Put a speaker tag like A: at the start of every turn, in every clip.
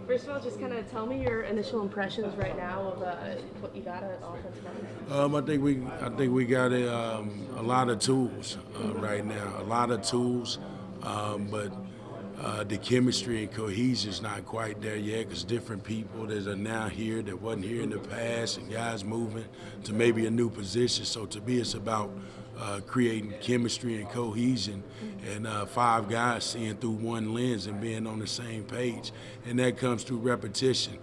A: First of all, just kind of tell me your initial impressions right now of what you got at offensive end.
B: I think we got a lot of tools right now, a lot of tools, but the chemistry and cohesion is not quite there yet because different people that are now here that wasn't here in the past, and guys moving to maybe a new position. So to me, it's about creating chemistry and cohesion, and five guys seeing through one lens and being on the same page, and that comes through repetition.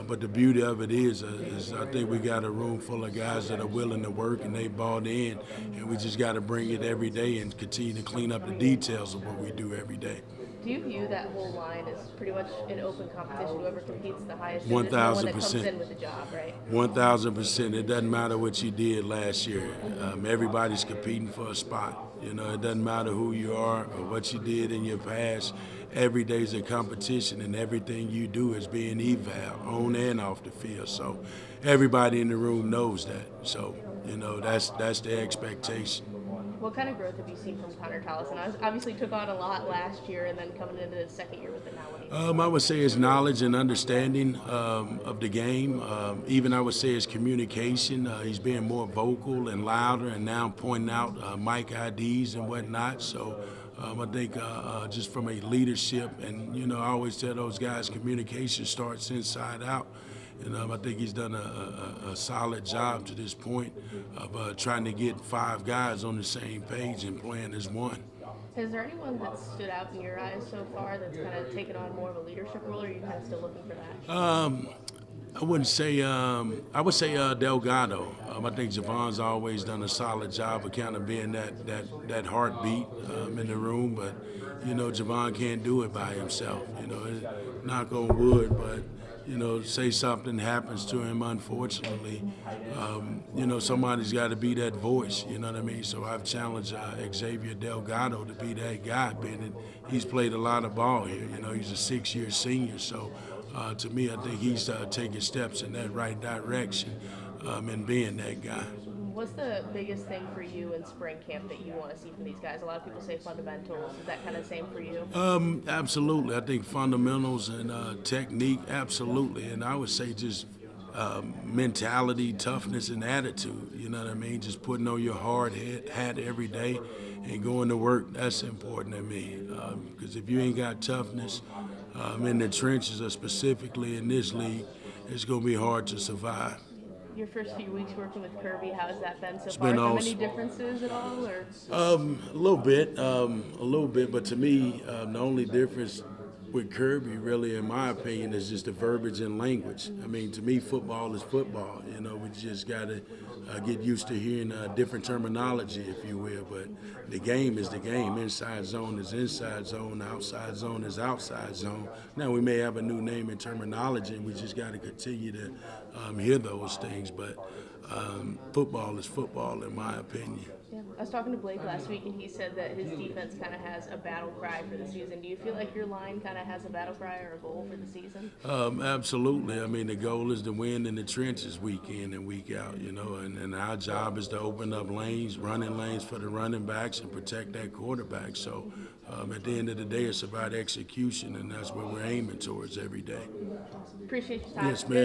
B: But the beauty of it is I think we got a room full of guys that are willing to work and they bought in, and we just got to bring it every day and continue to clean up the details of what we do every day.
A: Do you view that whole line as pretty much an open competition? Whoever competes the highest,
B: One
A: there's no one
B: thousand
A: that comes
B: percent.
A: in with a job, right?
B: 1,000%. It doesn't matter what you did last year. Everybody's competing for a spot. You know, it doesn't matter who you are or what you did in your past. Every day's a competition, and everything you do is being eval on and off the field. So everybody in the room knows that. So that's the expectation.
A: What kind of growth have you seen from Connor Collison? I obviously took on a lot last year, and then coming into the second year with it now. What do you think?
B: I would say his knowledge and understanding of the game. Even I would say his communication. He's being more vocal and louder, and now pointing out mic IDs and whatnot. So I think just from a leadership, and I always tell those guys, communication starts inside out. And I think he's done a solid job to this point of trying to get five guys on the same page and playing as one.
A: Is there anyone that stood out in your eyes so far that's kind of taken on more of a leadership role, or are you kind of still looking for that?
B: I wouldn't say. I would say Delgado. I think Javon's always done a solid job of kind of being that heartbeat in the room. But Javon can't do it by himself. Knock on wood, but say something happens to him, unfortunately, somebody's got to be that voice, you know what I mean? So I've challenged Xavier Delgado to be that guy, being that he's played a lot of ball here. He's a 6-year senior, so to me, I think he's taking steps in that right direction and being that guy.
A: What's the biggest thing for you in spring camp that you want to see from these guys? A lot of people say fundamentals. Is that kind of the same for you?
B: Absolutely. I think fundamentals and technique, absolutely. And I would say just mentality, toughness, and attitude. You know what I mean? Just putting on your hard hat every day and going to work. That's important to me. Because if you ain't got toughness in the trenches, or specifically in this league, it's going to be hard to survive.
A: Your first few weeks working with Kirby, how has that been so
B: It's
A: far?
B: been
A: Are there many
B: awesome.
A: differences at all, or?
B: A little bit. But to me, the only difference with Kirby, really, in my opinion, is just the verbiage and language. I mean, to me, football is football. We just got to get used to hearing different terminology, if you will. But the game is the game. Inside zone is inside zone. Outside zone is outside zone. Now, we may have a new name and terminology, and we just got to continue to hear those things. But football is football, in my opinion.
A: Yeah. I was talking to Blake last week, and he said that his defense kind of has a battle cry for the season. Do you feel like your line kind of has a battle cry or a goal for the season?
B: Absolutely. I mean, the goal is to win in the trenches week in and week out, and our job is to open up lanes, running lanes for the running backs and protect that quarterback. So at the end of the day, it's about execution, and that's what we're aiming towards every day.
A: Appreciate your time.
B: Yes, ma'am.